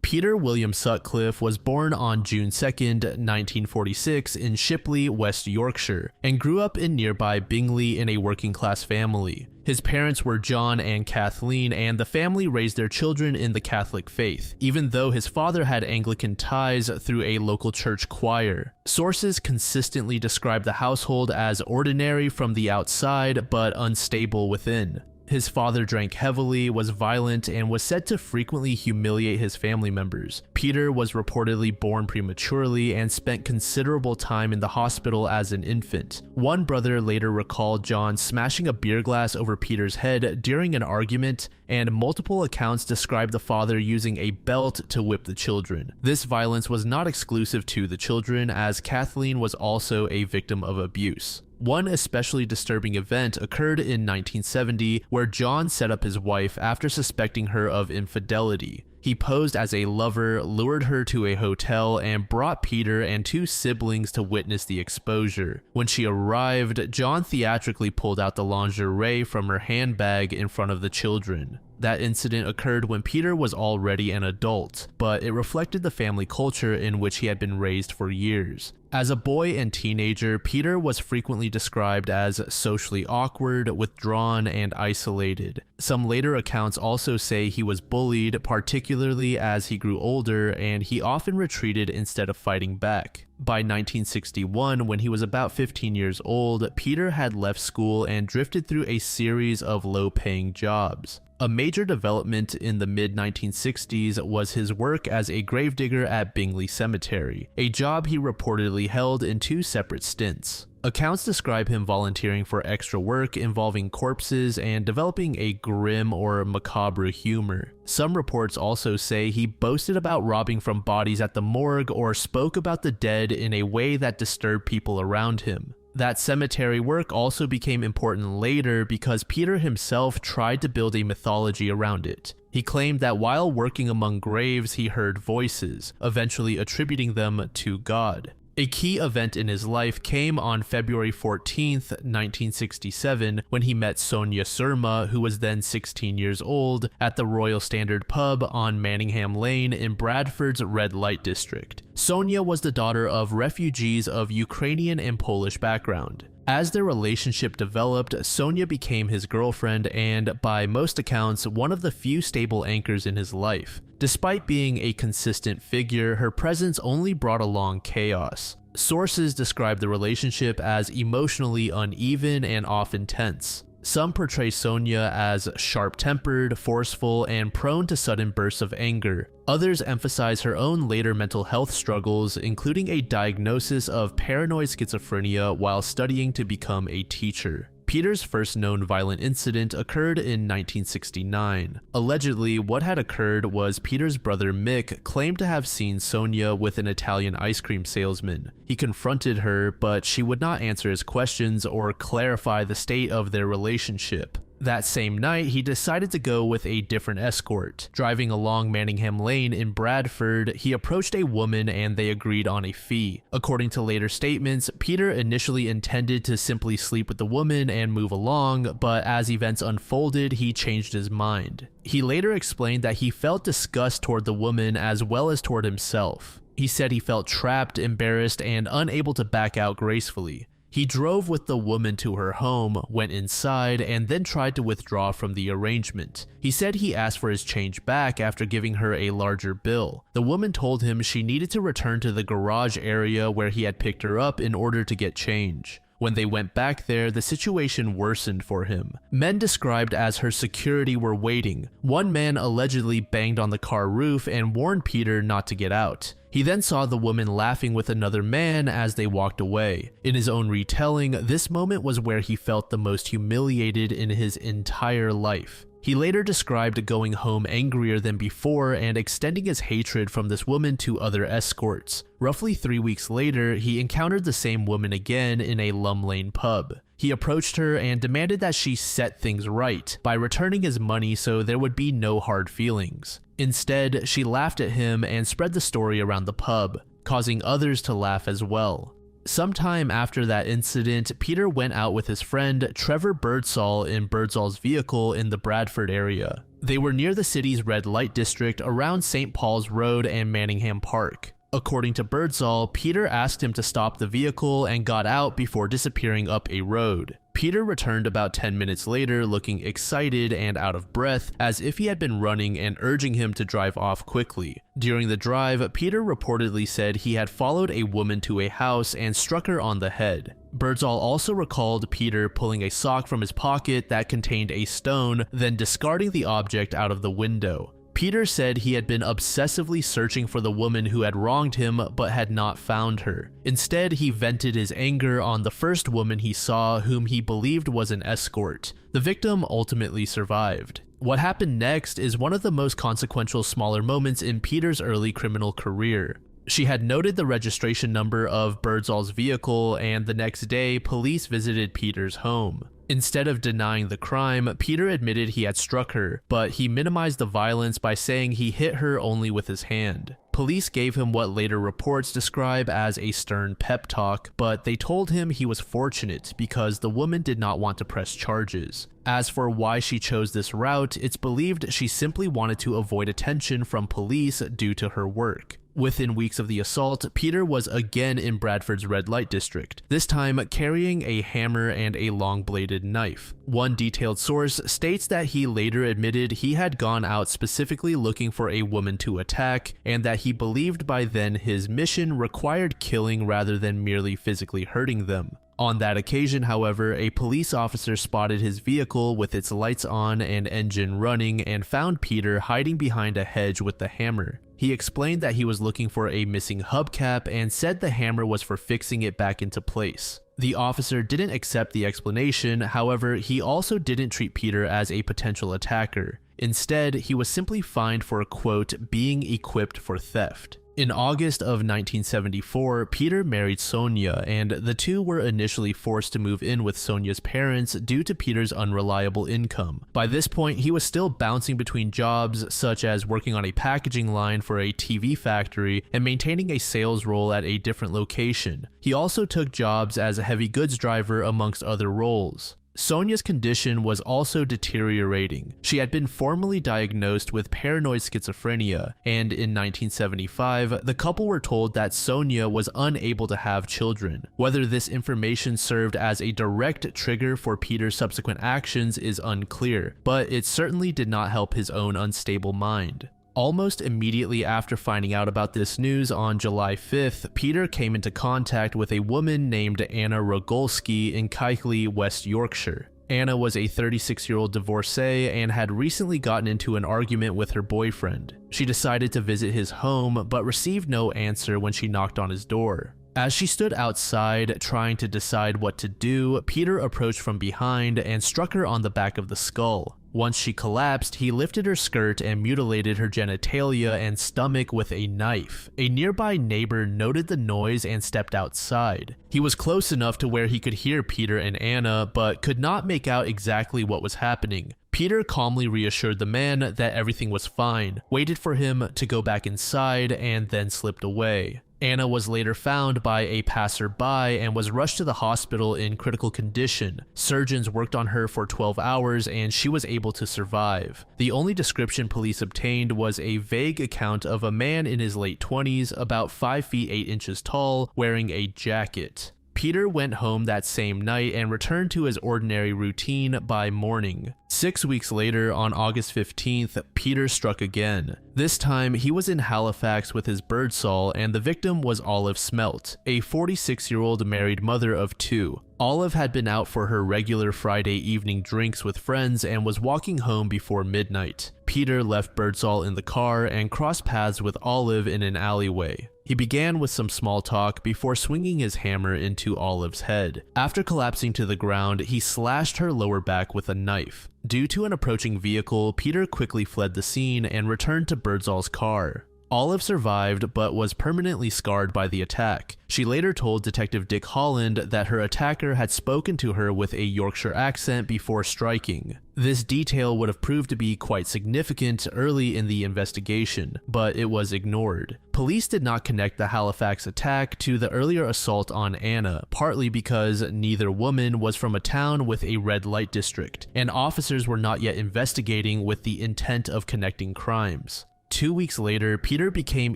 Peter William Sutcliffe was born on June 2nd, 1946 in Shipley, West Yorkshire, and grew up in nearby Bingley in a working-class family. His parents were John and Kathleen, and the family raised their children in the Catholic faith, even though his father had Anglican ties through a local church choir. Sources consistently describe the household as ordinary from the outside, but unstable within. His father drank heavily, was violent, and was said to frequently humiliate his family members. Peter was reportedly born prematurely and spent considerable time in the hospital as an infant. One brother later recalled John smashing a beer glass over Peter's head during an argument, and multiple accounts describe the father using a belt to whip the children. This violence was not exclusive to the children, as Kathleen was also a victim of abuse. One especially disturbing event occurred in 1970 where John set up his wife after suspecting her of infidelity. He posed as a lover, lured her to a hotel, and brought Peter and two siblings to witness the exposure. When she arrived, John theatrically pulled out the lingerie from her handbag in front of the children. That incident occurred when Peter was already an adult, but it reflected the family culture in which he had been raised for years. As a boy and teenager, Peter was frequently described as socially awkward, withdrawn, and isolated. Some later accounts also say he was bullied, particularly as he grew older, and he often retreated instead of fighting back. By 1961, when he was about 15 years old, Peter had left school and drifted through a series of low-paying jobs. A major development in the mid-1960s was his work as a gravedigger at Bingley Cemetery, a job he reportedly held in two separate stints. Accounts describe him volunteering for extra work involving corpses and developing a grim or macabre humor. Some reports also say he boasted about robbing from bodies at the morgue or spoke about the dead in a way that disturbed people around him. That cemetery work also became important later because Peter himself tried to build a mythology around it. He claimed that while working among graves, he heard voices, eventually attributing them to God. A key event in his life came on February 14th, 1967, when he met Sonia Surma, who was then 16 years old, at the Royal Standard pub on Manningham Lane in Bradford's red light district. Sonia was the daughter of refugees of Ukrainian and Polish background. As their relationship developed, Sonia became his girlfriend and, by most accounts, one of the few stable anchors in his life. Despite being a consistent figure, her presence only brought along chaos. Sources describe the relationship as emotionally uneven and often tense. Some portray Sonia as sharp-tempered, forceful, and prone to sudden bursts of anger. Others emphasize her own later mental health struggles, including a diagnosis of paranoid schizophrenia while studying to become a teacher. Peter's first known violent incident occurred in 1969. Allegedly, what had occurred was Peter's brother Mick claimed to have seen Sonia with an Italian ice cream salesman. He confronted her, but she would not answer his questions or clarify the state of their relationship. That same night, he decided to go with a different escort. Driving along Manningham Lane in Bradford, he approached a woman and they agreed on a fee. According to later statements, Peter initially intended to simply sleep with the woman and move along, but as events unfolded, he changed his mind. He later explained that he felt disgust toward the woman as well as toward himself. He said he felt trapped, embarrassed, and unable to back out gracefully. He drove with the woman to her home, went inside, and then tried to withdraw from the arrangement. He said he asked for his change back after giving her a larger bill. The woman told him she needed to return to the garage area where he had picked her up in order to get change. When they went back there, the situation worsened for him. Men described as her security were waiting. One man allegedly banged on the car roof and warned Peter not to get out. He then saw the woman laughing with another man as they walked away. In his own retelling, this moment was where he felt the most humiliated in his entire life. He later described going home angrier than before and extending his hatred from this woman to other escorts. Roughly 3 weeks later, he encountered the same woman again in a Lum Lane pub. He approached her and demanded that she set things right by returning his money so there would be no hard feelings. Instead, she laughed at him and spread the story around the pub, causing others to laugh as well. Sometime after that incident, Peter went out with his friend Trevor Birdsall in Birdsall's vehicle in the Bradford area. They were near the city's red light district around St. Paul's Road and Manningham Park. According to Birdsall, Peter asked him to stop the vehicle and got out before disappearing up a road. Peter returned about 10 minutes later looking excited and out of breath, as if he had been running, and urging him to drive off quickly. During the drive, Peter reportedly said he had followed a woman to a house and struck her on the head. Birdsall also recalled Peter pulling a sock from his pocket that contained a stone, then discarding the object out of the window. Peter said he had been obsessively searching for the woman who had wronged him but had not found her. Instead, he vented his anger on the first woman he saw, whom he believed was an escort. The victim ultimately survived. What happened next is one of the most consequential smaller moments in Peter's early criminal career. She had noted the registration number of Birdsall's vehicle, and the next day, police visited Peter's home. Instead of denying the crime, Peter admitted he had struck her, but he minimized the violence by saying he hit her only with his hand. Police gave him what later reports describe as a stern pep talk, but they told him he was fortunate because the woman did not want to press charges. As for why she chose this route, it's believed she simply wanted to avoid attention from police due to her work. Within weeks of the assault, Peter was again in Bradford's red light district, this time carrying a hammer and a long-bladed knife. One detailed source states that he later admitted he had gone out specifically looking for a woman to attack, and that he believed by then his mission required killing rather than merely physically hurting them. On that occasion, however, a police officer spotted his vehicle with its lights on and engine running and found Peter hiding behind a hedge with the hammer. He explained that he was looking for a missing hubcap and said the hammer was for fixing it back into place. The officer didn't accept the explanation, however, he also didn't treat Peter as a potential attacker. Instead, he was simply fined for, quote, being equipped for theft. In August of 1974, Peter married Sonia, and the two were initially forced to move in with Sonia's parents due to Peter's unreliable income. By this point, he was still bouncing between jobs such as working on a packaging line for a TV factory and maintaining a sales role at a different location. He also took jobs as a heavy goods driver amongst other roles. Sonia's condition was also deteriorating. She had been formally diagnosed with paranoid schizophrenia, and in 1975, the couple were told that Sonia was unable to have children. Whether this information served as a direct trigger for Peter's subsequent actions is unclear, but it certainly did not help his own unstable mind. Almost immediately after finding out about this news on July 5th, Peter came into contact with a woman named Anna Rogolski in Keighley, West Yorkshire. Anna was a 36-year-old divorcee and had recently gotten into an argument with her boyfriend. She decided to visit his home, but received no answer when she knocked on his door. As she stood outside trying to decide what to do, Peter approached from behind and struck her on the back of the skull. Once she collapsed, he lifted her skirt and mutilated her genitalia and stomach with a knife. A nearby neighbor noted the noise and stepped outside. He was close enough to where he could hear Peter and Anna, but could not make out exactly what was happening. Peter calmly reassured the man that everything was fine, waited for him to go back inside, and then slipped away. Anna was later found by a passerby and was rushed to the hospital in critical condition. Surgeons worked on her for 12 hours and she was able to survive. The only description police obtained was a vague account of a man in his late 20s, about 5 feet 8 inches tall, wearing a jacket. Peter went home that same night and returned to his ordinary routine by morning. 6 weeks later, on August 15th, Peter struck again. This time, he was in Halifax with his Birdsall, and the victim was Olive Smelt, a 46-year-old married mother of 2. Olive had been out for her regular Friday evening drinks with friends and was walking home before midnight. Peter left Birdsall in the car and crossed paths with Olive in an alleyway. He began with some small talk before swinging his hammer into Olive's head. After collapsing to the ground, he slashed her lower back with a knife. Due to an approaching vehicle, Peter quickly fled the scene and returned to Birdsall's car. Olive survived but was permanently scarred by the attack. She later told Detective Dick Holland that her attacker had spoken to her with a Yorkshire accent before striking. This detail would have proved to be quite significant early in the investigation, but it was ignored. Police did not connect the Halifax attack to the earlier assault on Anna, partly because neither woman was from a town with a red light district, and officers were not yet investigating with the intent of connecting crimes. 2 weeks later, Peter became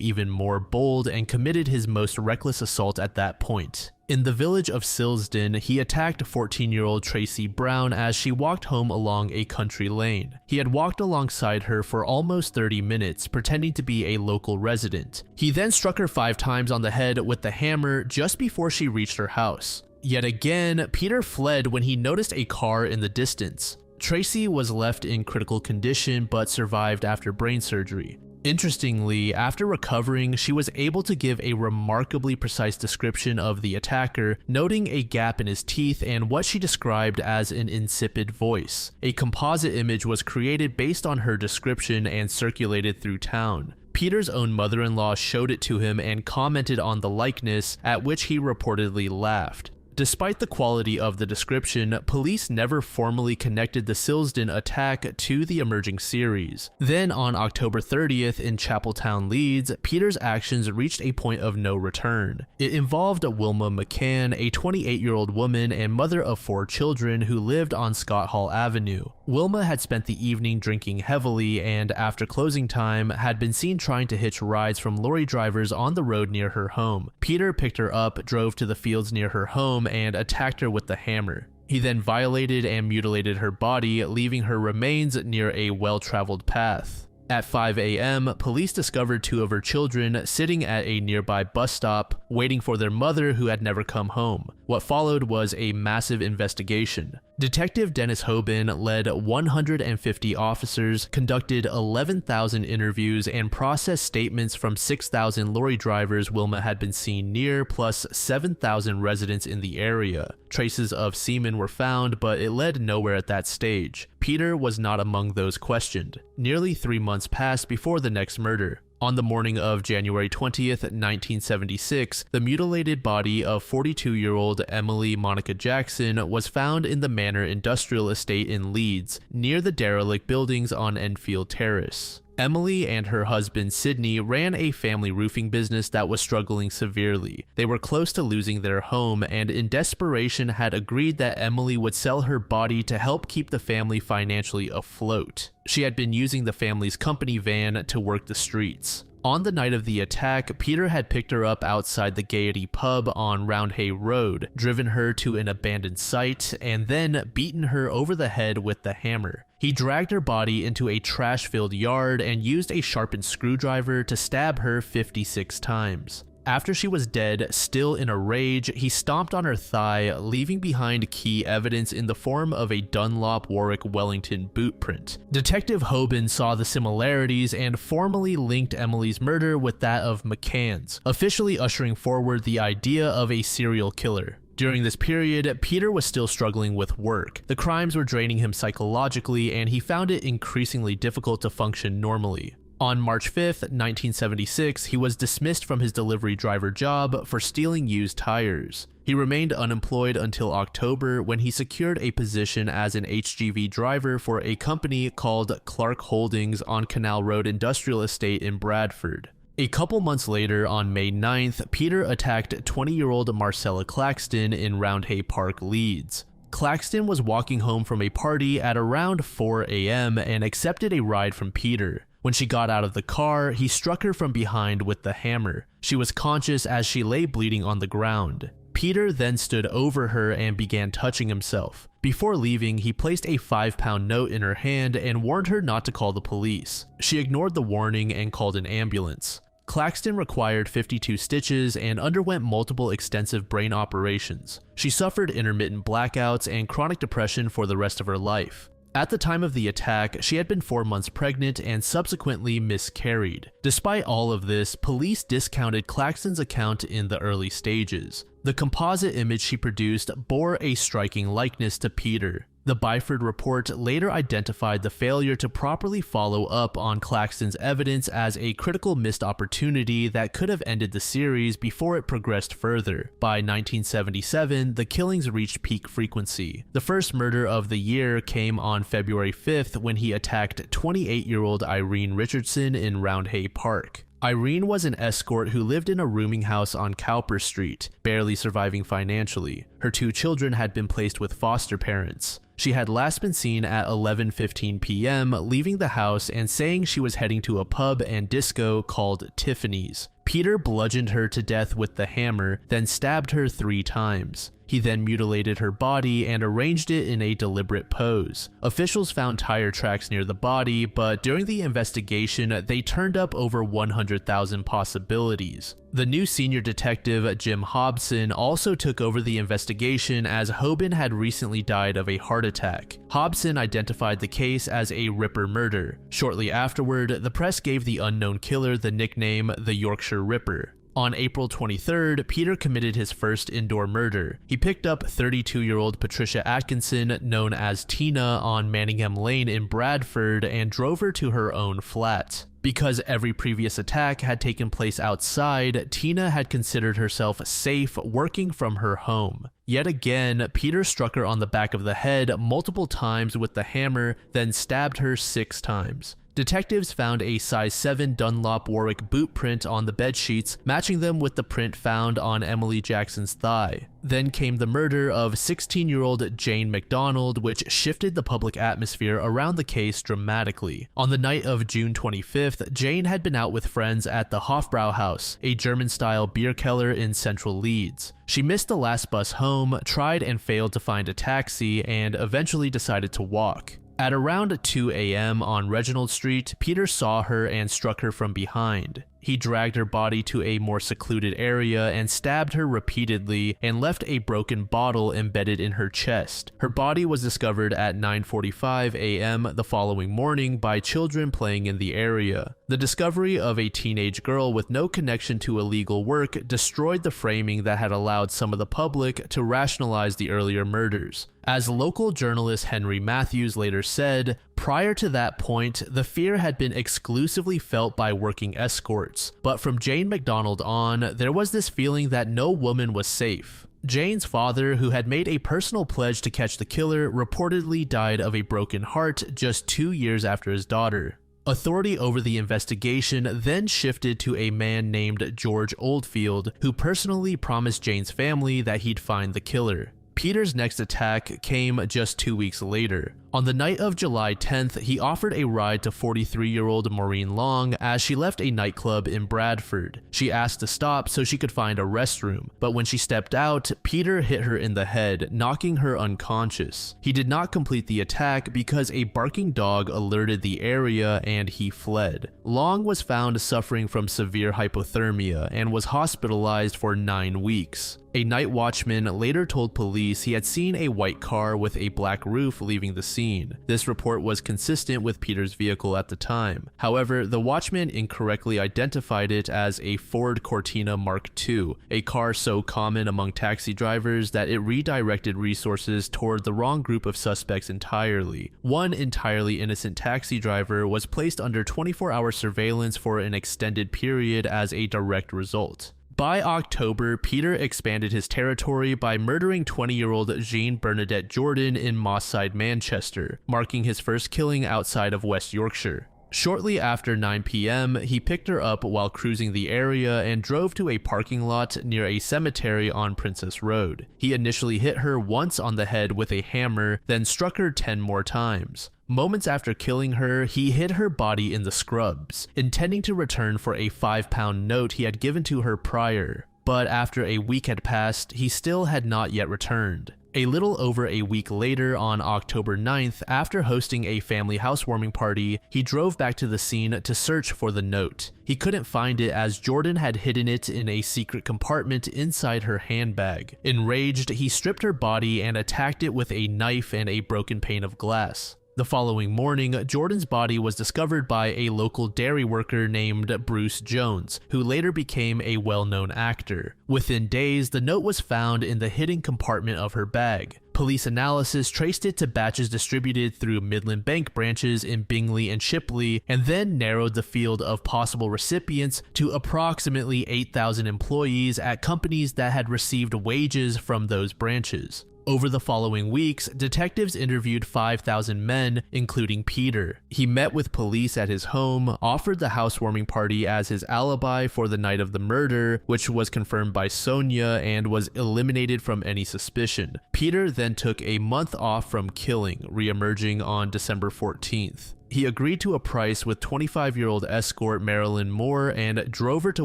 even more bold and committed his most reckless assault at that point. In the village of Silsden, he attacked 14-year-old Tracy Brown as she walked home along a country lane. He had walked alongside her for almost 30 minutes, pretending to be a local resident. He then struck her 5 times on the head with the hammer just before she reached her house. Yet again, Peter fled when he noticed a car in the distance. Tracy was left in critical condition but survived after brain surgery. Interestingly, after recovering, she was able to give a remarkably precise description of the attacker, noting a gap in his teeth and what she described as an insipid voice. A composite image was created based on her description and circulated through town. Peter's own mother-in-law showed it to him and commented on the likeness, at which he reportedly laughed. Despite the quality of the description, police never formally connected the Silsden attack to the emerging series. Then on October 30th in Chapeltown, Leeds, Peter's actions reached a point of no return. It involved Wilma McCann, a 28-year-old woman and mother of 4 children who lived on Scott Hall Avenue. Wilma had spent the evening drinking heavily and, after closing time, had been seen trying to hitch rides from lorry drivers on the road near her home. Peter picked her up, drove to the fields near her home, and attacked her with the hammer. He then violated and mutilated her body, leaving her remains near a well-traveled path. At 5 a.m., police discovered 2 of her children sitting at a nearby bus stop, waiting for their mother who had never come home. What followed was a massive investigation. Detective Dennis Hoban led 150 officers, conducted 11,000 interviews, and processed statements from 6,000 lorry drivers Wilma had been seen near, plus 7,000 residents in the area. Traces of semen were found, but it led nowhere at that stage. Peter was not among those questioned. Nearly 3 months passed before the next murder. On the morning of January 20th, 1976, the mutilated body of 42-year-old Emily Monica Jackson was found in the Manor Industrial Estate in Leeds, near the derelict buildings on Enfield Terrace. Emily and her husband Sidney ran a family roofing business that was struggling severely. They were close to losing their home and in desperation had agreed that Emily would sell her body to help keep the family financially afloat. She had been using the family's company van to work the streets. On the night of the attack, Peter had picked her up outside the Gaiety pub on Roundhay Road, driven her to an abandoned site, and then beaten her over the head with the hammer. He dragged her body into a trash-filled yard and used a sharpened screwdriver to stab her 56 times. After she was dead, still in a rage, he stomped on her thigh, leaving behind key evidence in the form of a Dunlop Warwick Wellington boot print. Detective Hoban saw the similarities and formally linked Emily's murder with that of McCann's, officially ushering forward the idea of a serial killer. During this period, Peter was still struggling with work. The crimes were draining him psychologically, and he found it increasingly difficult to function normally. On March 5th, 1976, he was dismissed from his delivery driver job for stealing used tires. He remained unemployed until October when he secured a position as an HGV driver for a company called Clark Holdings on Canal Road Industrial Estate in Bradford. A couple months later, on May 9th, Peter attacked 20-year-old Marcella Claxton in Roundhay Park, Leeds. Claxton was walking home from a party at around 4 a.m. and accepted a ride from Peter. When she got out of the car, he struck her from behind with the hammer. She was conscious as she lay bleeding on the ground. Peter then stood over her and began touching himself. Before leaving, he placed a £5 note in her hand and warned her not to call the police. She ignored the warning and called an ambulance. Claxton required 52 stitches and underwent multiple extensive brain operations. She suffered intermittent blackouts and chronic depression for the rest of her life. At the time of the attack, she had been 4 months pregnant and subsequently miscarried. Despite all of this, police discounted Claxton's account in the early stages. The composite image she produced bore a striking likeness to Peter. The Byford report later identified the failure to properly follow up on Claxton's evidence as a critical missed opportunity that could have ended the series before it progressed further. By 1977, the killings reached peak frequency. The first murder of the year came on February 5th when he attacked 28-year-old Irene Richardson in Roundhay Park. Irene was an escort who lived in a rooming house on Cowper Street, barely surviving financially. Her 2 children had been placed with foster parents. She had last been seen at 11:15 p.m. leaving the house and saying she was heading to a pub and disco called Tiffany's. Peter bludgeoned her to death with the hammer, then stabbed her 3 times. He then mutilated her body and arranged it in a deliberate pose. Officials found tire tracks near the body, but during the investigation, they turned up over 100,000 possibilities. The new senior detective, Jim Hobson, also took over the investigation as Hoban had recently died of a heart attack. Hobson identified the case as a Ripper murder. Shortly afterward, the press gave the unknown killer the nickname the Yorkshire Ripper. On April 23rd, Peter committed his first indoor murder. He picked up 32-year-old Patricia Atkinson, known as Tina, on Manningham Lane in Bradford and drove her to her own flat. Because every previous attack had taken place outside, Tina had considered herself safe working from her home. Yet again, Peter struck her on the back of the head multiple times with the hammer, then stabbed her 6 times. Detectives found a size 7 Dunlop Warwick boot print on the bedsheets, matching them with the print found on Emily Jackson's thigh. Then came the murder of 16-year-old Jane McDonald, which shifted the public atmosphere around the case dramatically. On the night of June 25th, Jane had been out with friends at the Hofbrauhaus, a German-style beer keller in central Leeds. She missed the last bus home, tried and failed to find a taxi, and eventually decided to walk. At around 2 a.m. on Reginald Street, Peter saw her and struck her from behind. He dragged her body to a more secluded area and stabbed her repeatedly and left a broken bottle embedded in her chest. Her body was discovered at 9:45 a.m. the following morning by children playing in the area. The discovery of a teenage girl with no connection to illegal work destroyed the framing that had allowed some of the public to rationalize the earlier murders. As local journalist Henry Matthews later said, prior to that point, the fear had been exclusively felt by working escorts, but from Jane McDonald on, there was this feeling that no woman was safe. Jane's father, who had made a personal pledge to catch the killer, reportedly died of a broken heart just 2 years after his daughter. Authority over the investigation then shifted to a man named George Oldfield, who personally promised Jane's family that he'd find the killer. Peter's next attack came just 2 weeks later. On the night of July 10th, he offered a ride to 43-year-old Maureen Long as she left a nightclub in Bradford. She asked to stop so she could find a restroom, but when she stepped out, Peter hit her in the head, knocking her unconscious. He did not complete the attack because a barking dog alerted the area and he fled. Long was found suffering from severe hypothermia and was hospitalized for 9 weeks. A night watchman later told police he had seen a white car with a black roof leaving the scene. This report was consistent with Peter's vehicle at the time. However, the watchman incorrectly identified it as a Ford Cortina Mark II, a car so common among taxi drivers that it redirected resources toward the wrong group of suspects entirely. One entirely innocent taxi driver was placed under 24-hour surveillance for an extended period as a direct result. By October, Peter expanded his territory by murdering 20-year-old Jean Bernadette Jordan in Moss Side, Manchester, marking his first killing outside of West Yorkshire. Shortly after 9 p.m., he picked her up while cruising the area and drove to a parking lot near a cemetery on Princess Road. He initially hit her once on the head with a hammer, then struck her 10 more times. Moments after killing her, he hid her body in the scrubs, intending to return for a £5 note he had given to her prior. But after a week had passed, he still had not yet returned. A little over a week later, on October 9th, after hosting a family housewarming party, he drove back to the scene to search for the note. He couldn't find it as Jordan had hidden it in a secret compartment inside her handbag. Enraged, he stripped her body and attacked it with a knife and a broken pane of glass. The following morning, Jordan's body was discovered by a local dairy worker named Bruce Jones, who later became a well-known actor. Within days, the note was found in the hidden compartment of her bag. Police analysis traced it to batches distributed through Midland Bank branches in Bingley and Shipley, and then narrowed the field of possible recipients to approximately 8,000 employees at companies that had received wages from those branches. Over the following weeks, detectives interviewed 5,000 men, including Peter. He met with police at his home, offered the housewarming party as his alibi for the night of the murder, which was confirmed by Sonia and was eliminated from any suspicion. Peter then took a month off from killing, re-emerging on December 14th. He agreed to a price with 25-year-old escort Marilyn Moore and drove her to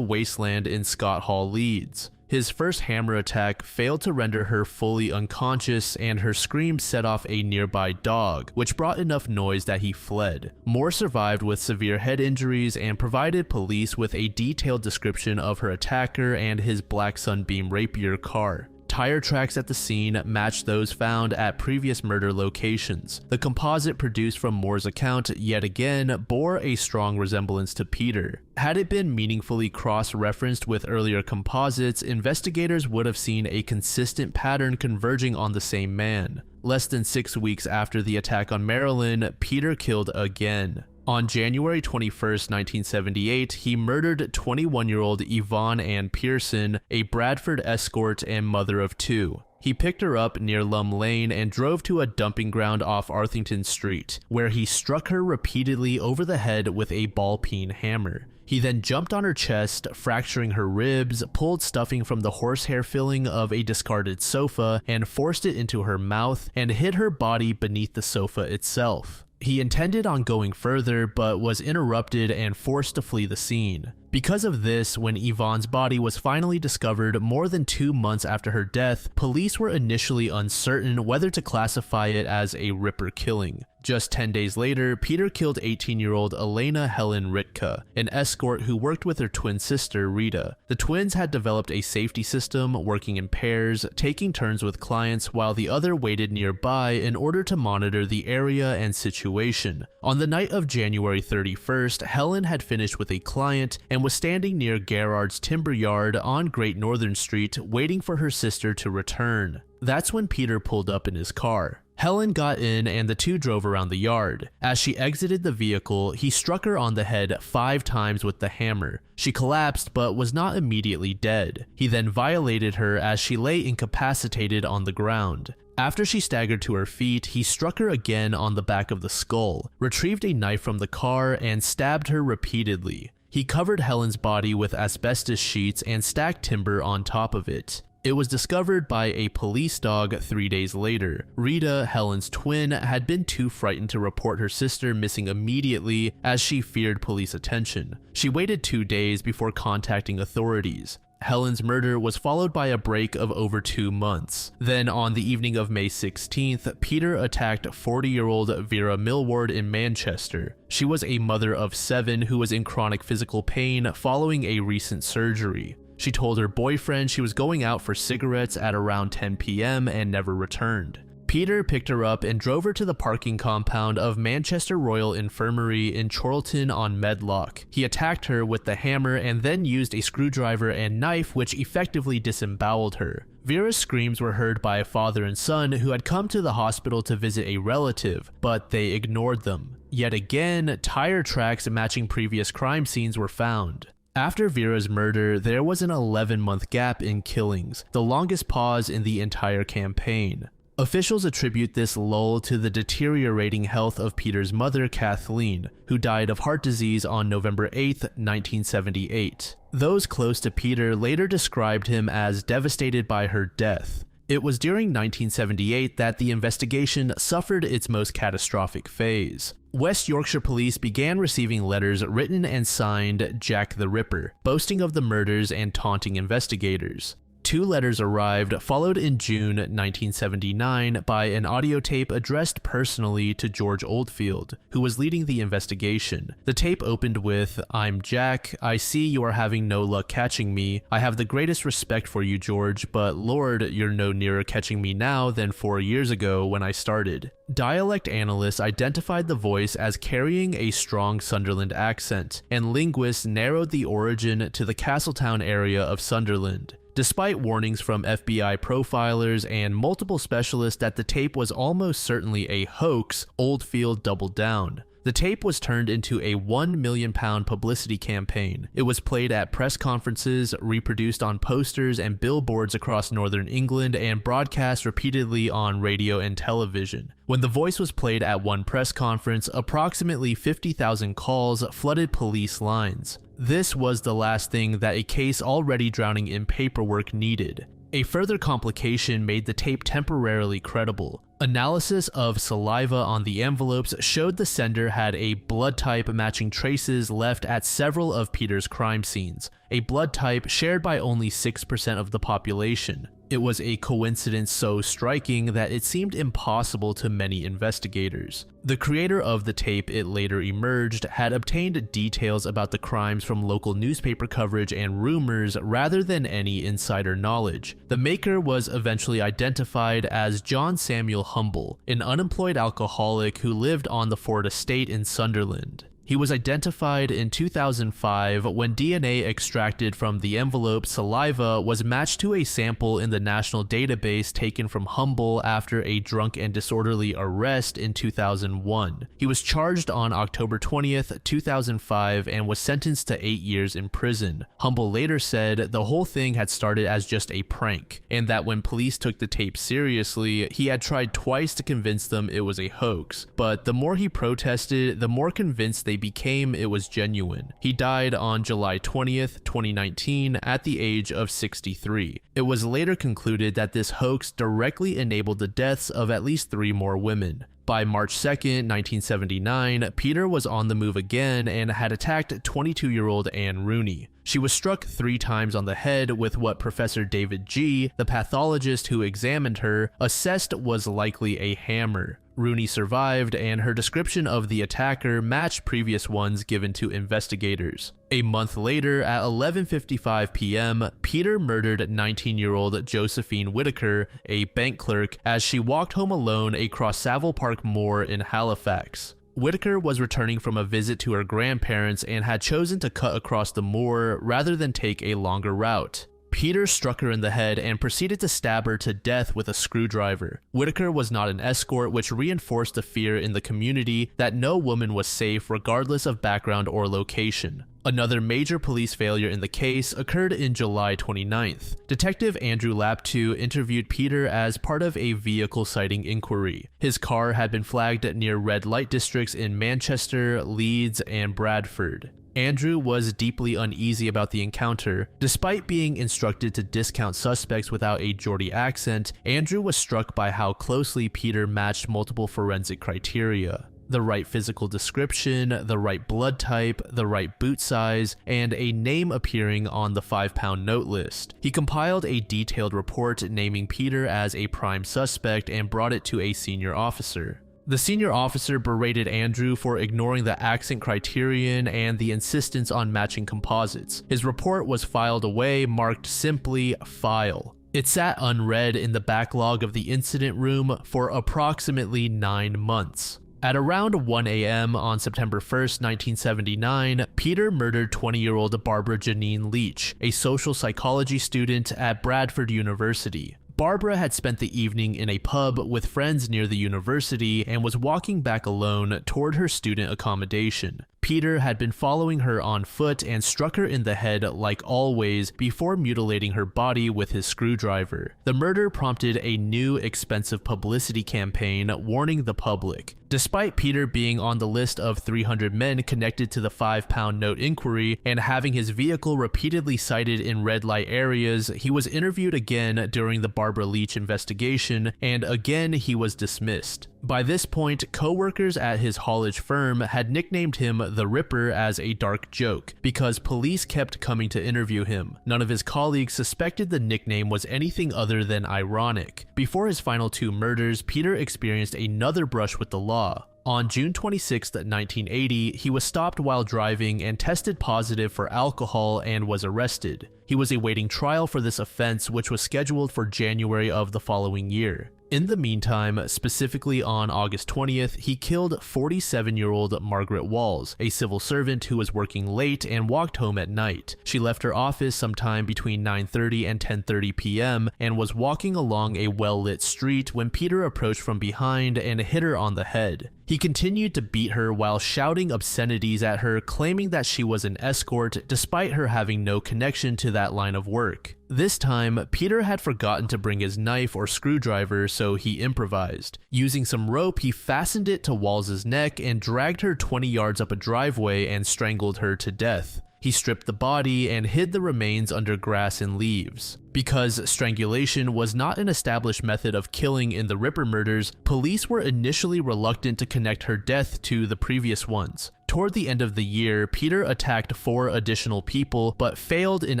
Wasteland in Scott Hall, Leeds. His first hammer attack failed to render her fully unconscious, and her screams set off a nearby dog, which brought enough noise that he fled. Moore survived with severe head injuries and provided police with a detailed description of her attacker and his black Sunbeam Rapier car. Tire tracks at the scene matched those found at previous murder locations. The composite produced from Moore's account yet again bore a strong resemblance to Peter. Had it been meaningfully cross-referenced with earlier composites, investigators would have seen a consistent pattern converging on the same man. Less than 6 weeks after the attack on Marilyn, Peter killed again. On January 21, 1978, he murdered 21-year-old Yvonne Ann Pearson, a Bradford escort and mother of 2. He picked her up near Lum Lane and drove to a dumping ground off Arthington Street, where he struck her repeatedly over the head with a ball-peen hammer. He then jumped on her chest, fracturing her ribs, pulled stuffing from the horsehair filling of a discarded sofa and forced it into her mouth, and hid her body beneath the sofa itself. He intended on going further, but was interrupted and forced to flee the scene. Because of this, when Yvonne's body was finally discovered more than 2 months after her death, police were initially uncertain whether to classify it as a Ripper killing. Just 10 days later, Peter killed 18-year-old Elena Helen Ritka, an escort who worked with her twin sister, Rita. The twins had developed a safety system, working in pairs, taking turns with clients while the other waited nearby in order to monitor the area and situation. On the night of January 31st, Helen had finished with a client and was standing near Garrard's Timber Yard on Great Northern Street waiting for her sister to return. That's when Peter pulled up in his car. Helen got in and the two drove around the yard. As she exited the vehicle, he struck her on the head 5 times with the hammer. She collapsed but was not immediately dead. He then violated her as she lay incapacitated on the ground. After she staggered to her feet, he struck her again on the back of the skull, retrieved a knife from the car, and stabbed her repeatedly. He covered Helen's body with asbestos sheets and stacked timber on top of it. It was discovered by a police dog 3 days later. Rita, Helen's twin, had been too frightened to report her sister missing immediately as she feared police attention. She waited 2 days before contacting authorities. Helen's murder was followed by a break of over 2 months. Then on the evening of May 16th, Peter attacked 40-year-old Vera Millward in Manchester. She was a mother of 7 who was in chronic physical pain following a recent surgery. She told her boyfriend she was going out for cigarettes at around 10 p.m. and never returned. Peter picked her up and drove her to the parking compound of Manchester Royal Infirmary in Chorlton on Medlock. He attacked her with the hammer and then used a screwdriver and knife which effectively disemboweled her. Vera's screams were heard by a father and son who had come to the hospital to visit a relative, but they ignored them. Yet again, tire tracks matching previous crime scenes were found. After Vera's murder, there was an 11-month gap in killings, the longest pause in the entire campaign. Officials attribute this lull to the deteriorating health of Peter's mother, Kathleen, who died of heart disease on November 8, 1978. Those close to Peter later described him as devastated by her death. It was during 1978 that the investigation suffered its most catastrophic phase. West Yorkshire police began receiving letters written and signed Jack the Ripper, boasting of the murders and taunting investigators. 2 letters arrived, followed in June 1979 by an audio tape addressed personally to George Oldfield, who was leading the investigation. The tape opened with, "I'm Jack. I see you are having no luck catching me. I have the greatest respect for you, George, but Lord, you're no nearer catching me now than 4 years ago when I started." Dialect analysts identified the voice as carrying a strong Sunderland accent, and linguists narrowed the origin to the Castletown area of Sunderland. Despite warnings from FBI profilers and multiple specialists that the tape was almost certainly a hoax, Oldfield doubled down. The tape was turned into a £1 million publicity campaign. It was played at press conferences, reproduced on posters and billboards across northern England, and broadcast repeatedly on radio and television. When the voice was played at one press conference, approximately 50,000 calls flooded police lines. This was the last thing that a case already drowning in paperwork needed. A further complication made the tape temporarily credible. Analysis of saliva on the envelopes showed the sender had a blood type matching traces left at several of Peter's crime scenes, a blood type shared by only 6% of the population. It was a coincidence so striking that it seemed impossible to many investigators. The creator of the tape, it later emerged, had obtained details about the crimes from local newspaper coverage and rumors rather than any insider knowledge. The maker was eventually identified as John Samuel Humble, an unemployed alcoholic who lived on the Ford estate in Sunderland. He was identified in 2005 when DNA extracted from the envelope saliva was matched to a sample in the national database taken from Humble after a drunk and disorderly arrest in 2001. He was charged on October 20th, 2005 and was sentenced to 8 years in prison. Humble later said the whole thing had started as just a prank, and that when police took the tape seriously, he had tried twice to convince them it was a hoax, but the more he protested, the more convinced they became it was genuine. He died on July 20th, 2019 at the age of 63. It was later concluded that this hoax directly enabled the deaths of at least 3 more women. By March 2nd, 1979, Peter was on the move again and had attacked 22-year-old Anne Rooney. She was struck 3 times on the head with what Professor David G., the pathologist who examined her, assessed was likely a hammer. Rooney survived, and her description of the attacker matched previous ones given to investigators. A month later, at 11:55 p.m., Peter murdered 19-year-old Josephine Whitaker, a bank clerk, as she walked home alone across Savile Park Moor in Halifax. Whitaker was returning from a visit to her grandparents and had chosen to cut across the moor rather than take a longer route. Peter struck her in the head and proceeded to stab her to death with a screwdriver. Whitaker was not an escort, which reinforced the fear in the community that no woman was safe regardless of background or location. Another major police failure in the case occurred in July 29th. Detective Andrew Laptew interviewed Peter as part of a vehicle sighting inquiry. His car had been flagged near red light districts in Manchester, Leeds, and Bradford. Andrew was deeply uneasy about the encounter. Despite being instructed to discount suspects without a Geordie accent, Andrew was struck by how closely Peter matched multiple forensic criteria. The right physical description, the right blood type, the right boot size, and a name appearing on the £5 note list. He compiled a detailed report naming Peter as a prime suspect and brought it to a senior officer. The senior officer berated Andrew for ignoring the accent criterion and the insistence on matching composites. His report was filed away, marked simply "File." It sat unread in the backlog of the incident room for approximately 9 months. At around 1 a.m. on September 1st, 1979, Peter murdered 20-year-old Barbara Janine Leach, a social psychology student at Bradford University. Barbara had spent the evening in a pub with friends near the university and was walking back alone toward her student accommodation. Peter had been following her on foot and struck her in the head like always before mutilating her body with his screwdriver. The murder prompted a new expensive publicity campaign warning the public. Despite Peter being on the list of 300 men connected to the £5 note inquiry and having his vehicle repeatedly cited in red light areas, he was interviewed again during the Barbara Leach investigation, and again he was dismissed. By this point, co-workers at his haulage firm had nicknamed him the Ripper as a dark joke because police kept coming to interview him. None of his colleagues suspected the nickname was anything other than ironic. Before his final 2 murders, Peter experienced another brush with the law. On June 26, 1980, he was stopped while driving and tested positive for alcohol and was arrested. He was awaiting trial for this offense, which was scheduled for January of the following year. In the meantime, specifically on August 20th, he killed 47-year-old Margaret Walls, a civil servant who was working late and walked home at night. She left her office sometime between 9:30 and 10:30 p.m. and was walking along a well-lit street when Peter approached from behind and hit her on the head. He continued to beat her while shouting obscenities at her, claiming that she was an escort despite her having no connection to that line of work. This time, Peter had forgotten to bring his knife or screwdriver, so he improvised. Using some rope, he fastened it to Walls' neck and dragged her 20 yards up a driveway and strangled her to death. He stripped the body and hid the remains under grass and leaves. Because strangulation was not an established method of killing in the Ripper murders, police were initially reluctant to connect her death to the previous ones. Toward the end of the year, Peter attacked 4 additional people, but failed in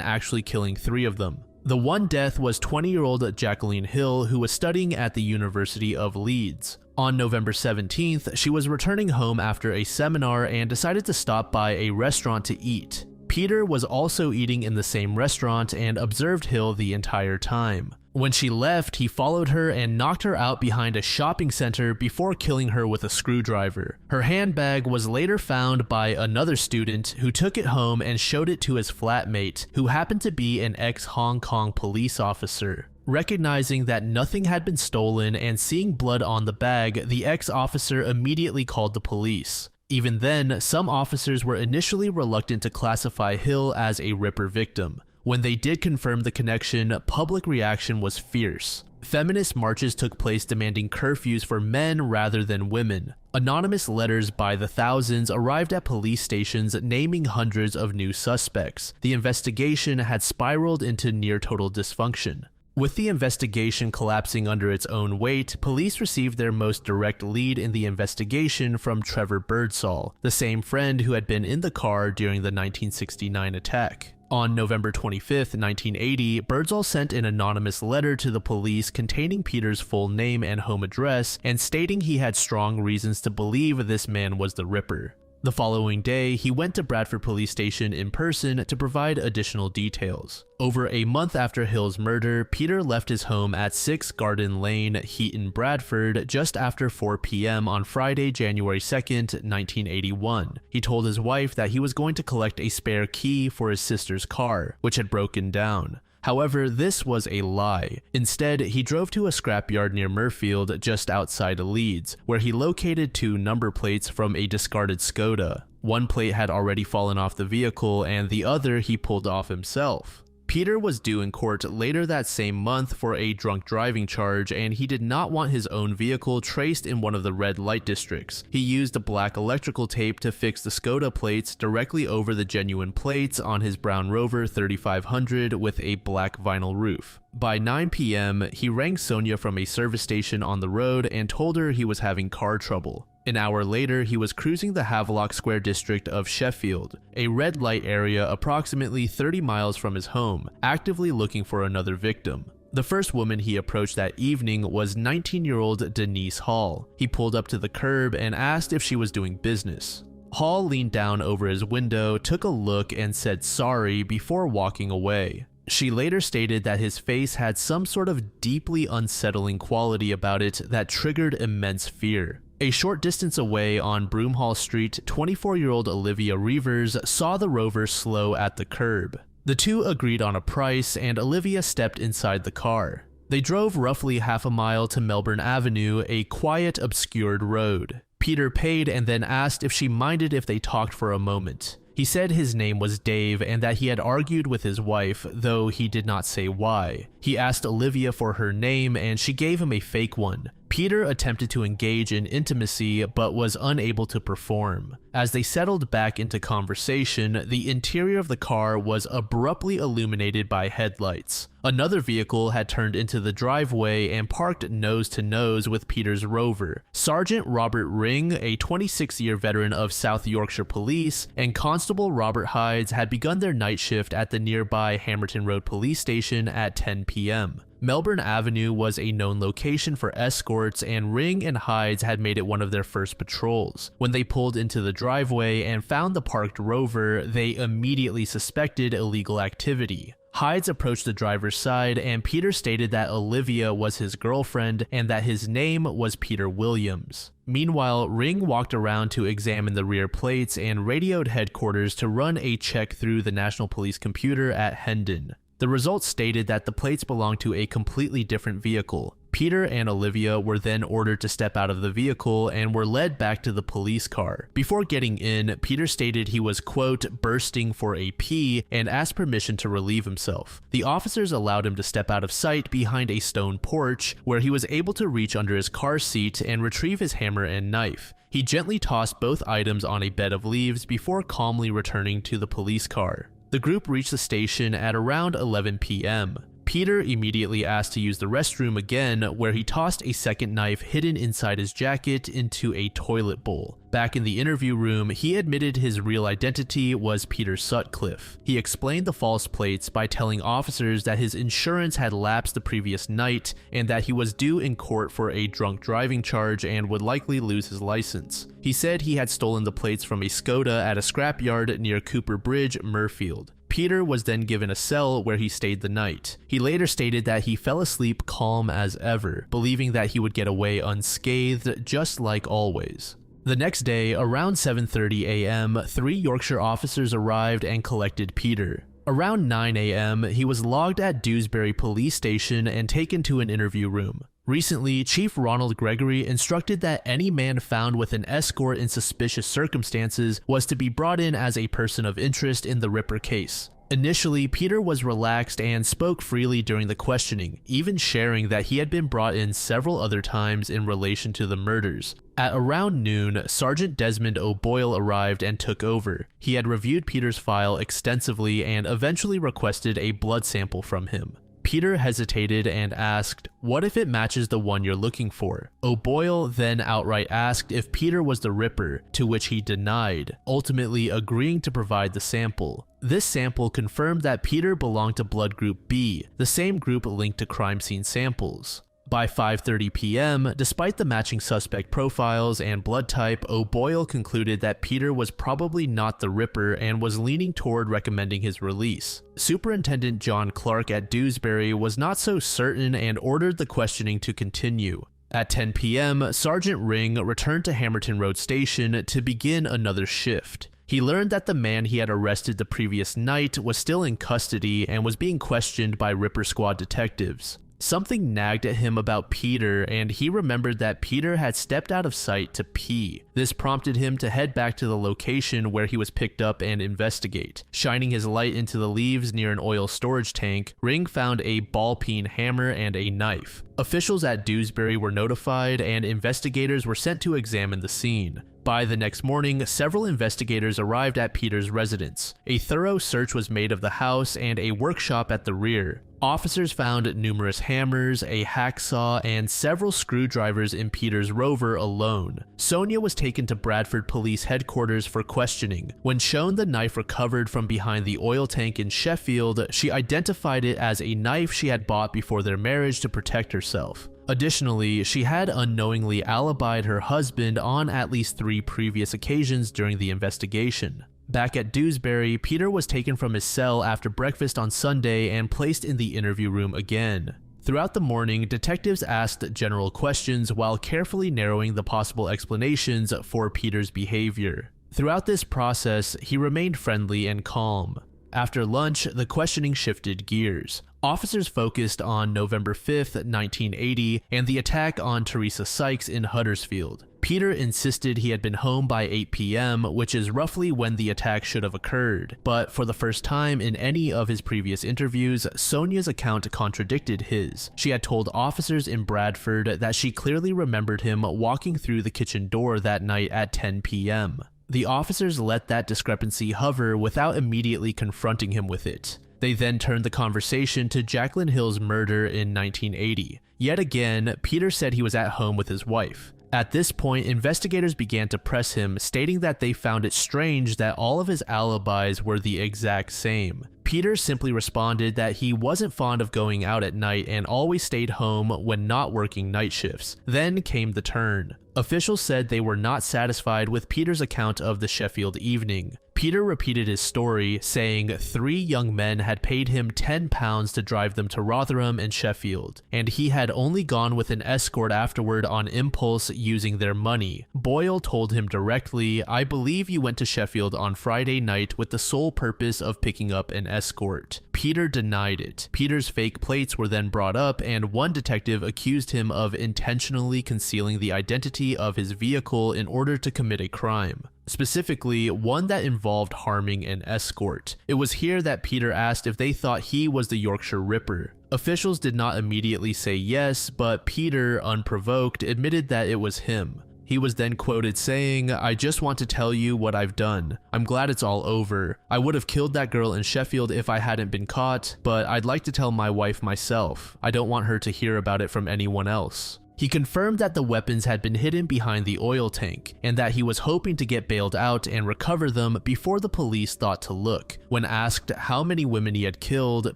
actually killing 3 of them. The one death was 20-year-old Jacqueline Hill, who was studying at the University of Leeds. On November 17th, she was returning home after a seminar and decided to stop by a restaurant to eat. Peter was also eating in the same restaurant and observed Hill the entire time. When she left, he followed her and knocked her out behind a shopping center before killing her with a screwdriver. Her handbag was later found by another student who took it home and showed it to his flatmate, who happened to be an ex-Hong Kong police officer. Recognizing that nothing had been stolen and seeing blood on the bag, the ex-officer immediately called the police. Even then, some officers were initially reluctant to classify Hill as a Ripper victim. When they did confirm the connection, public reaction was fierce. Feminist marches took place demanding curfews for men rather than women. Anonymous letters by the thousands arrived at police stations naming hundreds of new suspects. The investigation had spiraled into near-total dysfunction. With the investigation collapsing under its own weight, police received their most direct lead in the investigation from Trevor Birdsall, the same friend who had been in the car during the 1969 attack. On November 25, 1980, Birdsall sent an anonymous letter to the police containing Peter's full name and home address and stating he had strong reasons to believe this man was the Ripper. The following day, he went to Bradford Police Station in person to provide additional details. Over a month after Hill's murder, Peter left his home at 6 Garden Lane, Heaton, Bradford, just after 4 p.m. on Friday, January 2nd, 1981. He told his wife that he was going to collect a spare key for his sister's car, which had broken down. However, this was a lie. Instead, he drove to a scrapyard near Murfield, just outside Leeds, where he located 2 number plates from a discarded Skoda. One plate had already fallen off the vehicle, and the other he pulled off himself. Peter was due in court later that same month for a drunk driving charge, and he did not want his own vehicle traced in one of the red light districts. He used black electrical tape to fix the Skoda plates directly over the genuine plates on his brown Rover 3500 with a black vinyl roof. By 9 p.m., he rang Sonia from a service station on the road and told her he was having car trouble. An hour later, he was cruising the Havelock Square district of Sheffield, a red light area approximately 30 miles from his home, actively looking for another victim. The first woman he approached that evening was 19-year-old Denise Hall. He pulled up to the curb and asked if she was doing business. Hall leaned down over his window, took a look, and said sorry before walking away. She later stated that his face had some sort of deeply unsettling quality about it that triggered immense fear. A short distance away on Broomhall Street, 24-year-old Olivia Reavers saw the Rover slow at the curb. The two agreed on a price, and Olivia stepped inside the car. They drove roughly half a mile to Melbourne Avenue, a quiet, obscured road. Peter paid and then asked if she minded if they talked for a moment. He said his name was Dave and that he had argued with his wife, though he did not say why. He asked Olivia for her name and she gave him a fake one. Peter attempted to engage in intimacy but was unable to perform. As they settled back into conversation, the interior of the car was abruptly illuminated by headlights. Another vehicle had turned into the driveway and parked nose to nose with Peter's Rover. Sergeant Robert Ring, a 26-year veteran of South Yorkshire Police, and Constable Robert Hydes had begun their night shift at the nearby Hamerton Road Police Station at 10 p.m. Melbourne Avenue was a known location for escorts, and Ring and Hydes had made it one of their first patrols. When they pulled into the driveway and found the parked Rover, they immediately suspected illegal activity. Hydes approached the driver's side, and Peter stated that Olivia was his girlfriend and that his name was Peter Williams. Meanwhile, Ring walked around to examine the rear plates and radioed headquarters to run a check through the National Police computer at Hendon. The results stated that the plates belonged to a completely different vehicle. Peter and Olivia were then ordered to step out of the vehicle and were led back to the police car. Before getting in, Peter stated he was, quote, bursting for a pee and asked permission to relieve himself. The officers allowed him to step out of sight behind a stone porch, where he was able to reach under his car seat and retrieve his hammer and knife. He gently tossed both items on a bed of leaves before calmly returning to the police car. The group reached the station at around 11 p.m. Peter immediately asked to use the restroom again, where he tossed a second knife hidden inside his jacket into a toilet bowl. Back in the interview room, he admitted his real identity was Peter Sutcliffe. He explained the false plates by telling officers that his insurance had lapsed the previous night and that he was due in court for a drunk driving charge and would likely lose his license. He said he had stolen the plates from a Skoda at a scrapyard near Cooper Bridge, Murfield. Peter was then given a cell where he stayed the night. He later stated that he fell asleep calm as ever, believing that he would get away unscathed, just like always. The next day, around 7:30 a.m., 3 Yorkshire officers arrived and collected Peter. Around 9 a.m., he was logged at Dewsbury Police Station and taken to an interview room. Recently, Chief Ronald Gregory instructed that any man found with an escort in suspicious circumstances was to be brought in as a person of interest in the Ripper case. Initially, Peter was relaxed and spoke freely during the questioning, even sharing that he had been brought in several other times in relation to the murders. At around noon, Sergeant Desmond O'Boyle arrived and took over. He had reviewed Peter's file extensively and eventually requested a blood sample from him. Peter hesitated and asked, "What if it matches the one you're looking for?" O'Boyle then outright asked if Peter was the Ripper, to which he denied, ultimately agreeing to provide the sample. This sample confirmed that Peter belonged to blood group B, the same group linked to crime scene samples. By 5:30 p.m., despite the matching suspect profiles and blood type, O'Boyle concluded that Peter was probably not the Ripper and was leaning toward recommending his release. Superintendent John Clark at Dewsbury was not so certain and ordered the questioning to continue. At 10 p.m., Sergeant Ring returned to Hamerton Road Station to begin another shift. He learned that the man he had arrested the previous night was still in custody and was being questioned by Ripper Squad detectives. Something nagged at him about Peter, and he remembered that Peter had stepped out of sight to pee. This prompted him to head back to the location where he was picked up and investigate. Shining his light into the leaves near an oil storage tank, Ring found a ball-peen hammer and a knife. Officials at Dewsbury were notified, and investigators were sent to examine the scene. By the next morning, several investigators arrived at Peter's residence. A thorough search was made of the house and a workshop at the rear. Officers found numerous hammers, a hacksaw, and several screwdrivers in Peter's Rover alone. Sonia was taken to Bradford Police Headquarters for questioning. When shown the knife recovered from behind the oil tank in Sheffield, she identified it as a knife she had bought before their marriage to protect herself. Additionally, she had unknowingly alibied her husband on at least 3 previous occasions during the investigation. Back at Dewsbury, Peter was taken from his cell after breakfast on Sunday and placed in the interview room again. Throughout the morning, detectives asked general questions while carefully narrowing the possible explanations for Peter's behavior. Throughout this process, he remained friendly and calm. After lunch, the questioning shifted gears. Officers focused on November 5th, 1980, and the attack on Teresa Sykes in Huddersfield. Peter insisted he had been home by 8 p.m., which is roughly when the attack should have occurred. But for the first time in any of his previous interviews, Sonia's account contradicted his. She had told officers in Bradford that she clearly remembered him walking through the kitchen door that night at 10 p.m. The officers let that discrepancy hover without immediately confronting him with it. They then turned the conversation to Jacqueline Hill's murder in 1980. Yet again, Peter said he was at home with his wife. At this point, investigators began to press him, stating that they found it strange that all of his alibis were the exact same. Peter simply responded that he wasn't fond of going out at night and always stayed home when not working night shifts. Then came the turn. Officials said they were not satisfied with Peter's account of the Sheffield evening. Peter repeated his story, saying 3 young men had paid him £10 to drive them to Rotherham and Sheffield, and he had only gone with an escort afterward on impulse using their money. Boyle told him directly, "I believe you went to Sheffield on Friday night with the sole purpose of picking up an escort." Peter denied it. Peter's fake plates were then brought up, and one detective accused him of intentionally concealing the identity of his vehicle in order to commit a crime. Specifically, one that involved harming an escort. It was here that Peter asked if they thought he was the Yorkshire Ripper. Officials did not immediately say yes, but Peter, unprovoked, admitted that it was him. He was then quoted saying, "I just want to tell you what I've done. I'm glad it's all over. I would have killed that girl in Sheffield if I hadn't been caught, but I'd like to tell my wife myself. I don't want her to hear about it from anyone else." He confirmed that the weapons had been hidden behind the oil tank, and that he was hoping to get bailed out and recover them before the police thought to look. When asked how many women he had killed,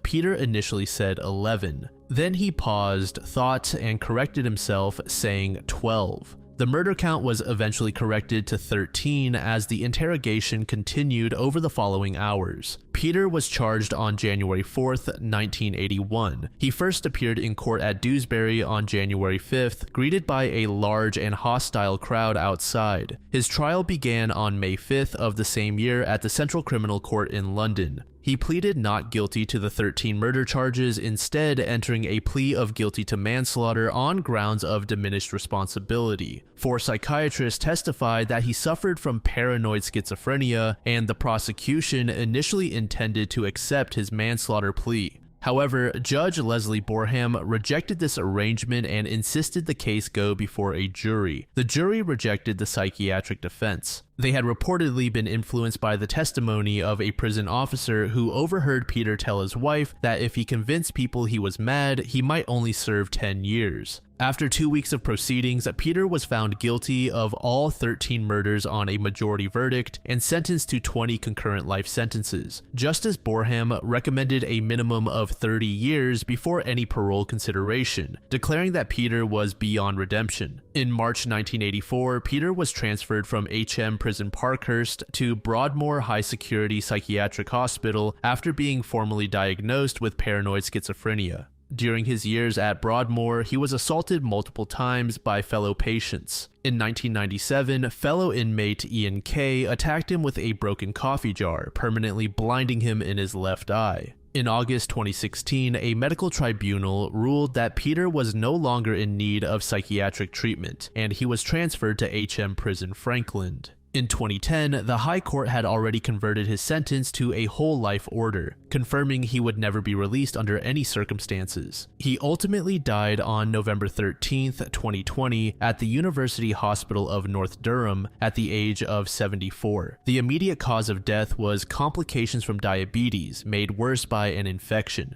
Peter initially said 11. Then he paused, thought, and corrected himself, saying 12. The murder count was eventually corrected to 13 as the interrogation continued over the following hours. Peter was charged on January 4th, 1981. He first appeared in court at Dewsbury on January 5th, greeted by a large and hostile crowd outside. His trial began on May 5th of the same year at the Central Criminal Court in London. He pleaded not guilty to the 13 murder charges, instead entering a plea of guilty to manslaughter on grounds of diminished responsibility. 4 psychiatrists testified that he suffered from paranoid schizophrenia, and the prosecution initially intended to accept his manslaughter plea. However, Judge Leslie Boreham rejected this arrangement and insisted the case go before a jury. The jury rejected the psychiatric defense. They had reportedly been influenced by the testimony of a prison officer who overheard Peter tell his wife that if he convinced people he was mad, he might only serve 10 years. After 2 weeks of proceedings, Peter was found guilty of all 13 murders on a majority verdict and sentenced to 20 concurrent life sentences. Justice Boreham recommended a minimum of 30 years before any parole consideration, declaring that Peter was beyond redemption. In March 1984, Peter was transferred from HM Prison Parkhurst to Broadmoor High Security Psychiatric Hospital after being formally diagnosed with paranoid schizophrenia. During his years at Broadmoor, he was assaulted multiple times by fellow patients. In 1997, fellow inmate Ian Kay attacked him with a broken coffee jar, permanently blinding him in his left eye. In August 2016, a medical tribunal ruled that Peter was no longer in need of psychiatric treatment, and he was transferred to HM Prison Frankland. In 2010, the High Court had already converted his sentence to a whole life order, confirming he would never be released under any circumstances. He ultimately died on November 13, 2020, at the University Hospital of North Durham at the age of 74. The immediate cause of death was complications from diabetes, made worse by an infection.